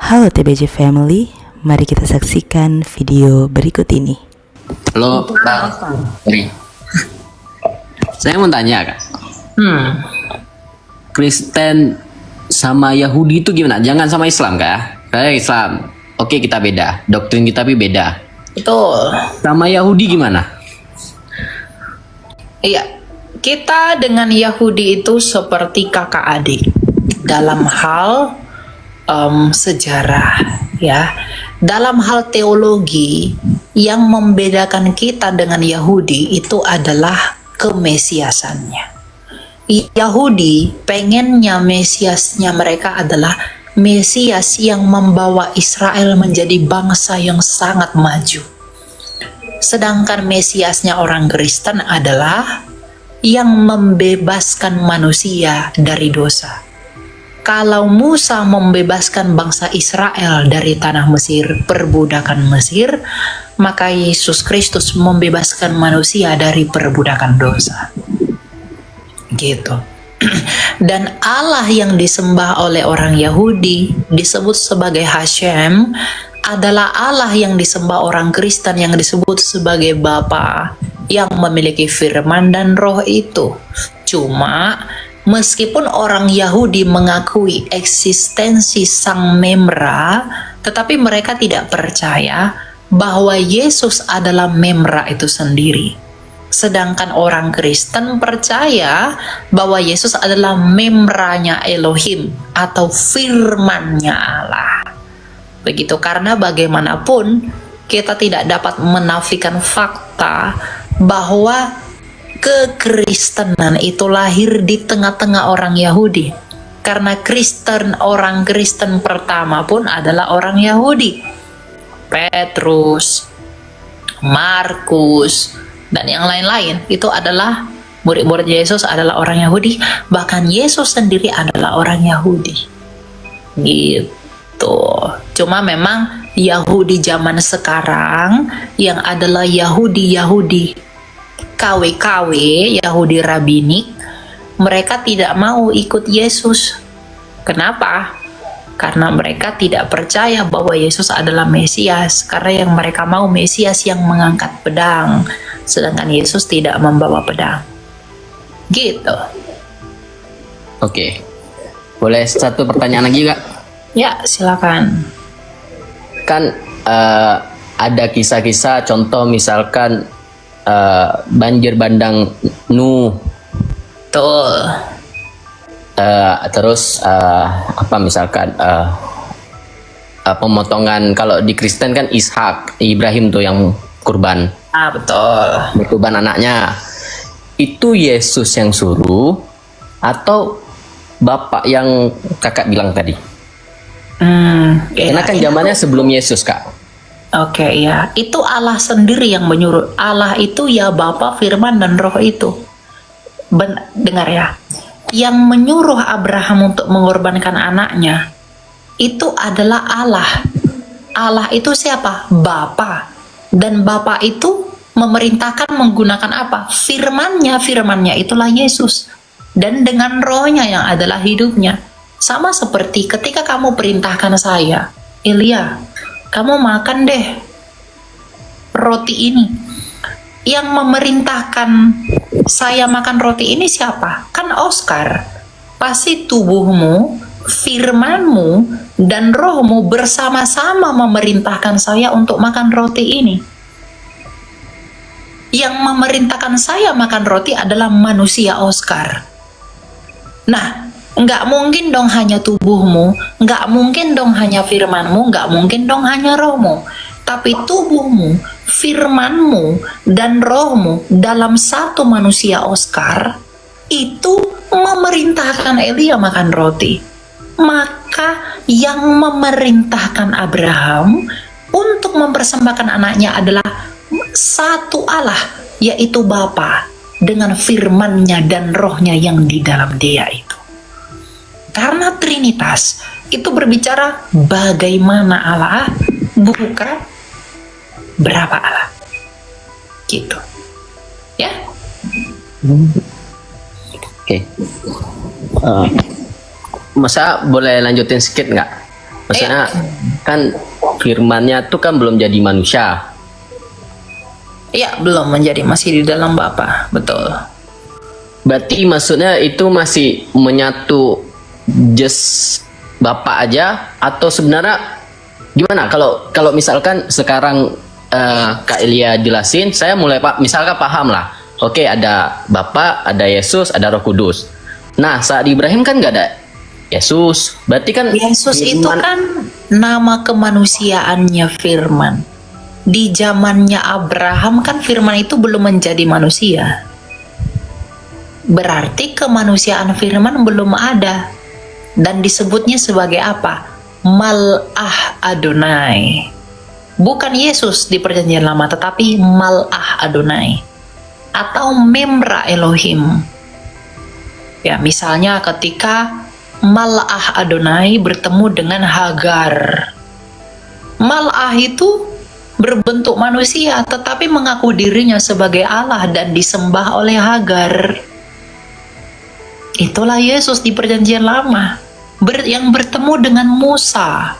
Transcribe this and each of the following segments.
Halo TBJ Family, mari kita saksikan video berikut ini. Halo, Bang. Sorry. Saya mau tanya, Kak. Kristen sama Yahudi itu gimana? Jangan sama Islam, Kak. Kayak Islam. Oke, kita beda. Doktrin kita tapi beda. Betul. Sama Yahudi gimana? Iya, kita dengan Yahudi itu seperti kakak adik dalam hal sejarah, ya. Dalam hal teologi, yang membedakan kita dengan Yahudi itu adalah kemesiasannya. Yahudi pengennya Mesiasnya mereka adalah Mesias yang membawa Israel menjadi bangsa yang sangat maju. Sedangkan Mesiasnya orang Kristen adalah yang membebaskan manusia dari dosa. Kalau Musa membebaskan bangsa Israel dari tanah Mesir, perbudakan Mesir, maka Yesus Kristus membebaskan manusia dari perbudakan dosa. Gitu. Dan Allah yang disembah oleh orang Yahudi disebut sebagai Hashem adalah Allah yang disembah orang Kristen yang disebut sebagai Bapa yang memiliki firman dan roh itu. Cuma meskipun orang Yahudi mengakui eksistensi Sang Memra, tetapi mereka tidak percaya bahwa Yesus adalah Memra itu sendiri. Sedangkan orang Kristen percaya bahwa Yesus adalah Memranya Elohim atau firman-Nya Allah. Begitu, karena bagaimanapun kita tidak dapat menafikan fakta bahwa kekristenan itu lahir di tengah-tengah orang Yahudi. Karena orang Kristen pertama pun adalah orang Yahudi. Petrus, Markus, dan yang lain-lain itu adalah murid-murid Yesus adalah orang Yahudi. Bahkan Yesus sendiri adalah orang Yahudi. Gitu. Cuma memang Yahudi zaman sekarang yang adalah Yahudi KW, Yahudi Rabbinik, mereka tidak mau ikut Yesus. Kenapa? Karena mereka tidak percaya bahwa Yesus adalah Mesias. Karena yang mereka mau Mesias yang mengangkat pedang, sedangkan Yesus tidak membawa pedang. Gitu. Oke. Boleh satu pertanyaan lagi, Kak? Ya, silakan. Kan ada kisah-kisah, contoh misalkan banjir bandang Nuh. Betul. Terus apa misalkan pemotongan, kalau di Kristen kan Ishak, Ibrahim tuh yang kurban. Betul. Berkurban anaknya. Itu Yesus yang suruh atau Bapak yang Kakak bilang tadi? Karena kan zamannya sebelum Yesus, Kak. Oke, ya. Itu Allah sendiri yang menyuruh. Allah itu ya Bapa, Firman, dan Roh itu. Dengar ya. Yang menyuruh Abraham untuk mengorbankan anaknya itu adalah Allah. Allah itu siapa? Bapa. Dan Bapa itu memerintahkan menggunakan apa? Firman-Nya itulah Yesus. Dan dengan rohnya yang adalah hidupnya. Sama seperti ketika kamu perintahkan saya, Elia, kamu makan deh roti ini. Yang memerintahkan saya makan roti ini siapa? Kan Oscar. Pasti tubuhmu, firmanmu, dan rohmu bersama-sama memerintahkan saya untuk makan roti ini. Yang memerintahkan saya makan roti adalah manusia Oscar. Nah, nggak mungkin dong hanya tubuhmu, nggak mungkin dong hanya firmanmu, nggak mungkin dong hanya rohmu. Tapi tubuhmu, firmanmu, dan rohmu dalam satu manusia Oscar itu memerintahkan Elia makan roti. Maka yang memerintahkan Abraham untuk mempersembahkan anaknya adalah satu Allah, yaitu Bapa dengan firman-Nya dan rohnya yang di dalam dia itu. Karena Trinitas itu berbicara bagaimana Allah, bukan berapa Allah. Gitu. Ya? Oke. Masa boleh lanjutin sedikit nggak? Maksudnya kan firman-Nya tuh kan belum jadi manusia. Iya, belum menjadi, masih di dalam Bapa, betul. Berarti maksudnya itu masih menyatu just Bapak aja, atau sebenarnya gimana? Kalau misalkan sekarang Kak Elia jelasin, saya mulai misalkan paham lah. Oke, ada Bapa, ada Yesus, ada Roh Kudus. Nah, saat Ibrahim kan nggak ada Yesus. Berarti kan Yesus itu kan nama kemanusiaannya Firman. Di zamannya Abraham kan Firman itu belum menjadi manusia. Berarti kemanusiaan Firman belum ada. Dan disebutnya sebagai apa? Mal'ah Adonai. Bukan Yesus di perjanjian lama, tetapi Mal'ah Adonai. Atau Memra Elohim. Ya, misalnya ketika Mal'ah Adonai bertemu dengan Hagar. Mal'ah itu berbentuk manusia, tetapi mengaku dirinya sebagai Allah dan disembah oleh Hagar. Itulah Yesus di perjanjian lama, yang bertemu dengan Musa.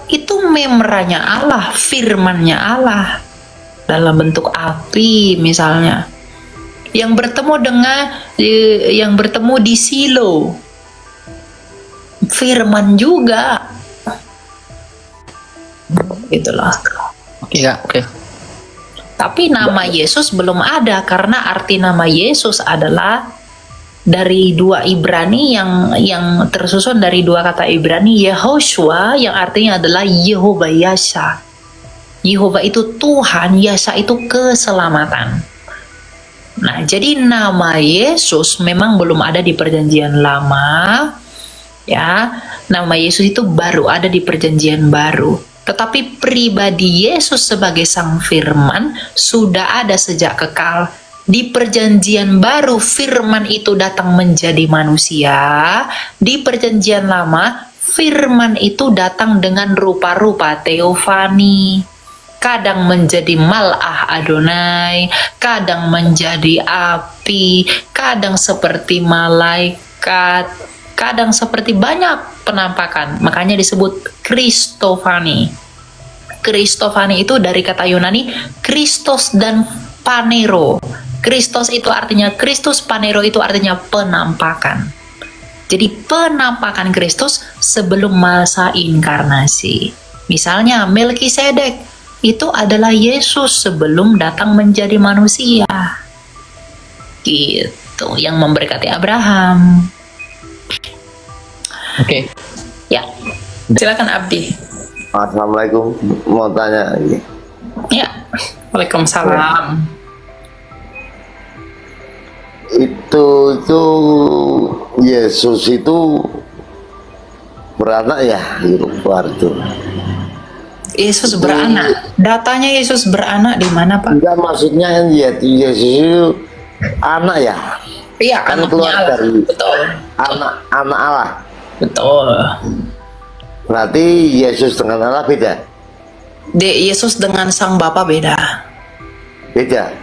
Itu memranya Allah, firmannya Allah, dalam bentuk api misalnya. Yang bertemu di Silo, firman juga. Itulah. Oke. Tapi nama Yesus belum ada, karena arti nama Yesus adalah dari dua Ibrani yang tersusun dari dua kata Ibrani, Yehoshua yang artinya adalah Yehovah Yasha. Yehovah itu Tuhan, Yasha itu keselamatan. Nah, jadi nama Yesus memang belum ada di perjanjian lama. Ya, nama Yesus itu baru ada di perjanjian baru. Tetapi pribadi Yesus sebagai Sang Firman sudah ada sejak kekal. Di perjanjian baru Firman itu datang menjadi manusia. Di perjanjian lama Firman itu datang dengan rupa-rupa teofani. Kadang menjadi Mal'ah Adonai, kadang menjadi api, kadang seperti malaikat, kadang seperti banyak penampakan. Makanya disebut Kristofani. Kristofani itu dari kata Yunani Kristos dan Panero. Kristos itu artinya Kristus, Panero itu artinya penampakan. Jadi penampakan Kristus sebelum masa inkarnasi. Misalnya Melkisedek itu adalah Yesus sebelum datang menjadi manusia. Gitu, yang memberkati Abraham. Oke. Ya, silakan Abdi. Assalamualaikum, mau tanya lagi. Ya, Waalaikumsalam. Itu Yesus itu beranak ya, gitu waktu. Yesus beranak. Datanya Yesus beranak di mana, Pak? Enggak, maksudnya kan Yesus itu anak ya. Iya, Kan anaknya keluar Allah. dari Betul. anak Allah. Betul. Berarti Yesus dengan Allah beda. Yesus dengan Sang Bapa beda. Beda.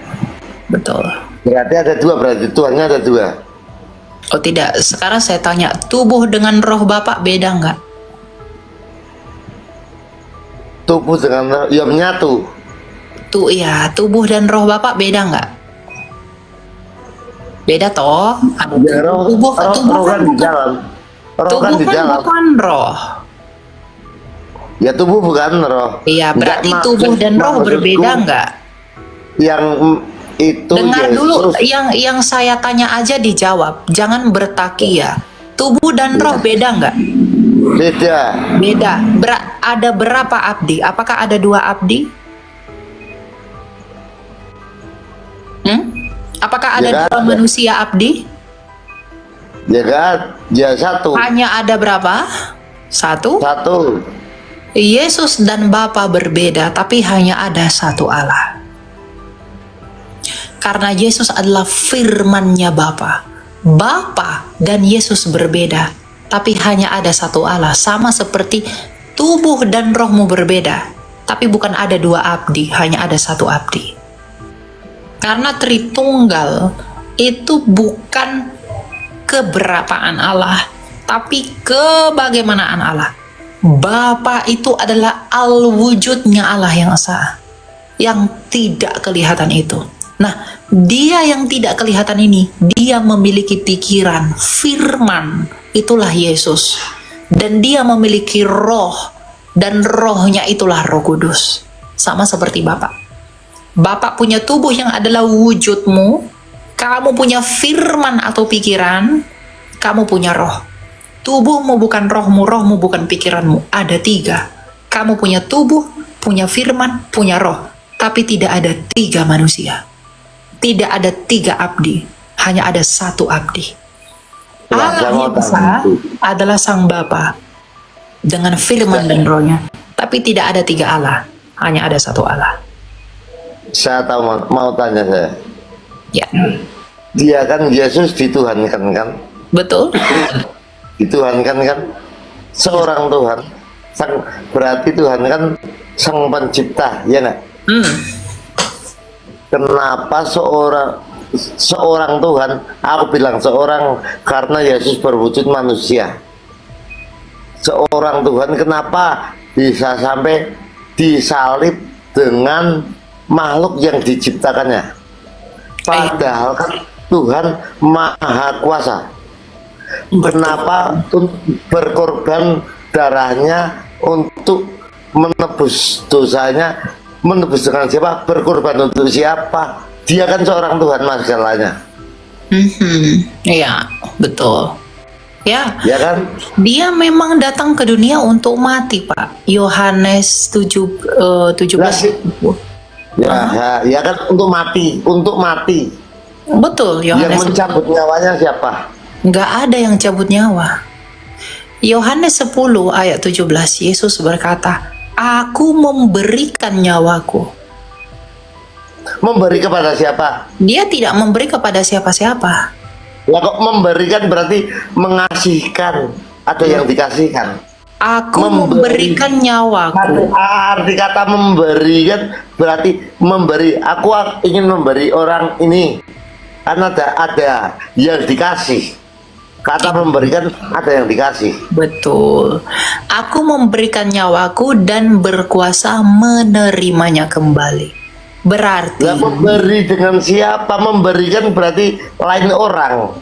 Betul. Berarti ada dua, berarti Tuhannya ada dua. Oh tidak, sekarang saya tanya, tubuh dengan roh Bapak beda nggak? Tubuh dengan ya menyatu. Iya, tubuh dan roh Bapak beda nggak? Beda toh? Ya, roh kan di dalam. Roh tubuh kan di kan dalam. bukan roh. Ya tubuh bukan roh. Iya, berarti Enggak, tubuh dan roh maksudku berbeda nggak? Yang itu Dengar Yesus. dulu, yang saya tanya aja dijawab, jangan bertakia. Tubuh dan roh beda nggak? Beda. Beda. Ada berapa abdi? Apakah ada dua abdi? Apakah ada Ya, dua ada. manusia abdi? Ya kan? Ya satu. Hanya ada berapa? Satu. Satu. Yesus dan Bapa berbeda, tapi hanya ada satu Allah. Karena Yesus adalah firman-Nya Bapa. Bapa dan Yesus berbeda, tapi hanya ada satu Allah. Sama seperti tubuh dan rohmu berbeda, tapi bukan ada dua abdi, hanya ada satu abdi. Karena Tritunggal itu bukan keberapaan Allah, tapi kebagaimanaan Allah. Bapa itu adalah al-wujudnya Allah yang esa, yang tidak kelihatan itu. Nah, dia yang tidak kelihatan ini, dia memiliki pikiran, firman, itulah Yesus. Dan dia memiliki roh, dan rohnya itulah Roh Kudus. Sama seperti Bapak. Bapak punya tubuh yang adalah wujudmu, kamu punya firman atau pikiran, kamu punya roh. Tubuhmu bukan rohmu, rohmu bukan pikiranmu. Ada 3. Kamu punya tubuh, punya firman, punya roh. Tapi tidak ada 3 manusia. Tidak ada 3 abdi. Hanya ada 1 abdi. Allah yang Esa adalah Sang Bapa dengan firman dan rohnya. Tapi tidak ada 3 Allah. Hanya ada 1 Allah. Saya tahu, mau tanya saya. Ya. Dia kan Yesus dituhankan kan? Betul? Dituhankan kan? Seorang Tuhan. Berarti Tuhan kan Sang Pencipta, ya nggak? Kenapa seorang Tuhan, aku bilang seorang karena Yesus berwujud manusia. Seorang Tuhan kenapa bisa sampai disalib dengan makhluk yang diciptakannya? Padahal kan Tuhan Maha Kuasa. Kenapa berkorban darahnya untuk menebus dosanya? Menebus dengan siapa? Berkorban untuk siapa? Dia kan seorang Tuhan masalahnya. Iya, betul. Ya, Ya kan? dia memang datang ke dunia untuk mati, Pak. Yohanes 17. Ya kan, untuk mati. Betul, Yang Yohanes. mencabut nyawanya siapa? Nggak ada yang cabut nyawa. Yohanes 10 ayat 17, Yesus berkata, Aku memberikan nyawaku. Memberi kepada siapa? Dia tidak memberi kepada siapa-siapa. Ya kok memberikan berarti mengasihkan. Ada yang dikasihkan. Aku Memberi. memberikan nyawaku. Arti kata memberikan berarti memberi. Aku ingin memberi orang ini. Karena ada yang dikasih. Kata memberikan ada yang dikasih. Betul. Aku memberikan nyawaku dan berkuasa menerimanya kembali. Berarti Lah memberi dengan siapa? Memberikan berarti lain orang.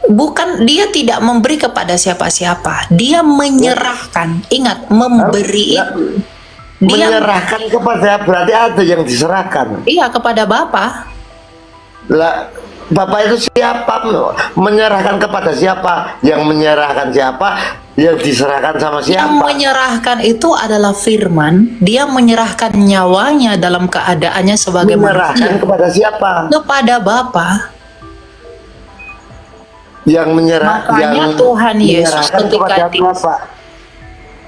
bukan, dia tidak memberi kepada siapa-siapa. Dia menyerahkan. Ingat, memberi Ya, dia menyerahkan kepada berarti ada yang diserahkan. iya kepada Bapa. Lah Bapak itu siapa? Menyerahkan kepada siapa? Yang menyerahkan siapa? Yang diserahkan sama Yang siapa? menyerahkan itu adalah firman. Dia menyerahkan nyawanya dalam keadaannya sebagai Menyerahkan manusia kepada siapa? kepada Bapa. Yang Makanya Tuhan Yesus menyerahkan ketika kepada Bapak.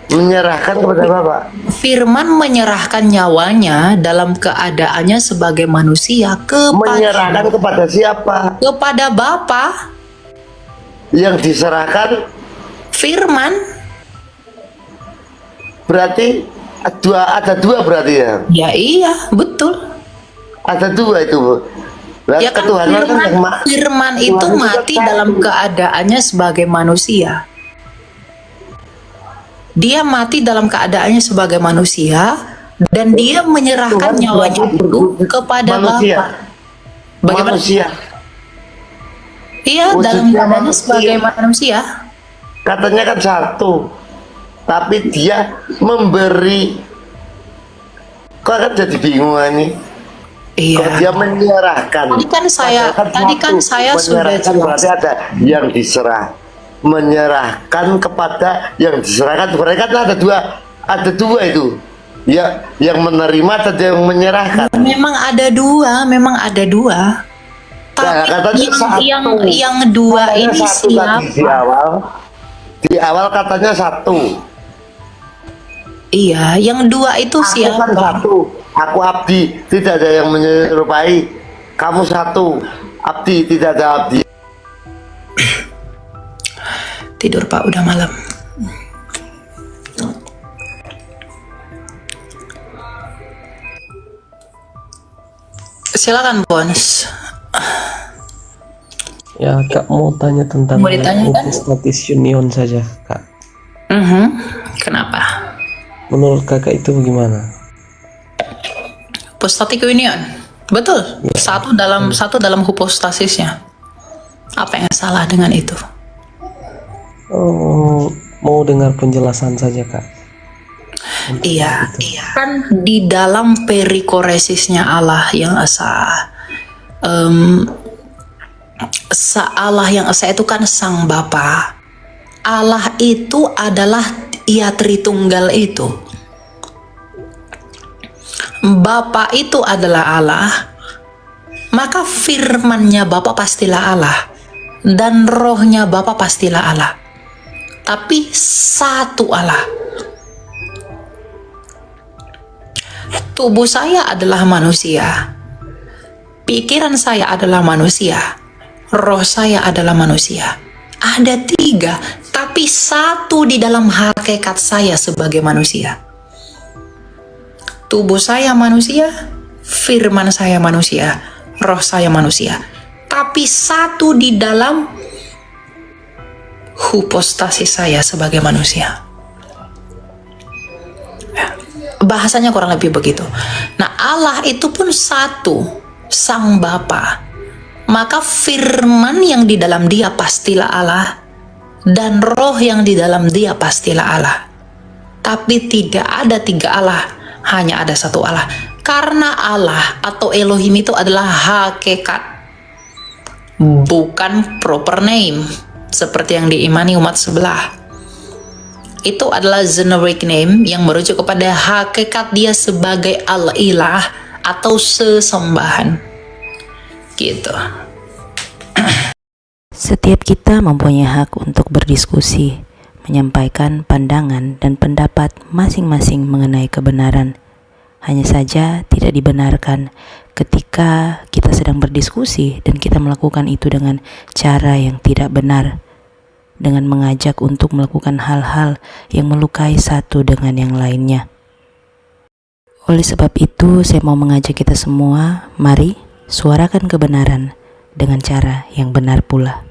Menyerahkan kepada Bapak. Firman menyerahkan nyawanya dalam keadaannya sebagai manusia Menyerahkan kepada siapa? kepada Bapa. Yang diserahkan Firman, berarti ada dua berarti ya? ya iya, betul. Ada dua itu, Bu. Lah, Ya kan ketuhanan kan yang firman itu Tuhan mati kan dalam satu. keadaannya sebagai manusia. Dia mati dalam keadaannya sebagai manusia dan dia menyerahkan Tuhan nyawanya berarti itu kepada manusia. Bapa. Bagaimana? Manusia. Iya, Wujudnya dalam keadaannya manusia. sebagai manusia. Katanya kan satu, tapi dia memberi. Kok kan jadi bingung ini? Kok Iya. dia menyerahkan? Tadi kan saya- Padahal tadi kan satu. saya sudah Menyerahkan jelas. berarti ada yang diserah. Menyerahkan kepada yang diserahkan. Berarti kan ada dua itu. Ya, yang menerima atau yang menyerahkan. Memang ada dua. Tapi katanya satu. yang dua Katanya ini satu tadi siapa? di awal katanya satu. Iya, yang dua itu Aku kan siapa? satu. Aku abdi, tidak ada yang menyerupai. Kamu satu, abdi, tidak ada abdi. Tidur Pak, udah malam. Silakan Bons. Ya, Kak mau tanya tentang Mau ditanyakan? Hypostatis Union saja, Kak. Menurut kakak itu bagaimana? Hypostatic union, betul. Satu dalam hypostasisnya. Apa yang salah dengan itu? Oh, mau dengar penjelasan saja kak. Iya. Kan di dalam perikoresisnya Allah yang esa, Allah yang esa itu kan Sang Bapa. Allah itu adalah Ia Tritunggal itu. Bapa itu adalah Allah, maka firmannya Bapa pastilah Allah, dan rohnya Bapa pastilah Allah. Tapi satu Allah. Tubuh saya adalah manusia, pikiran saya adalah manusia, roh saya adalah manusia. Ada tiga, tapi satu di dalam hakikat saya sebagai manusia. Tubuh saya manusia, firman saya manusia, roh saya manusia. Tapi satu di dalam hypostasis saya sebagai manusia. Bahasanya kurang lebih begitu. Nah, Allah itu pun satu, Sang Bapa. Maka firman yang di dalam Dia pastilah Allah, dan roh yang di dalam Dia pastilah Allah. Tapi tidak ada tiga Allah, hanya ada satu Allah. Karena Allah atau Elohim itu adalah hakikat, bukan proper name seperti yang diimani umat sebelah. Itu adalah generic name yang merujuk kepada hakikat Dia sebagai Al-Ilah atau sesembahan. Gitu. Setiap kita mempunyai hak untuk berdiskusi, menyampaikan pandangan dan pendapat masing-masing mengenai kebenaran. Hanya saja tidak dibenarkan ketika kita sedang berdiskusi dan kita melakukan itu dengan cara yang tidak benar, dengan mengajak untuk melakukan hal-hal yang melukai satu dengan yang lainnya. Oleh sebab itu, saya mau mengajak kita semua, mari suarakan kebenaran dengan cara yang benar pula.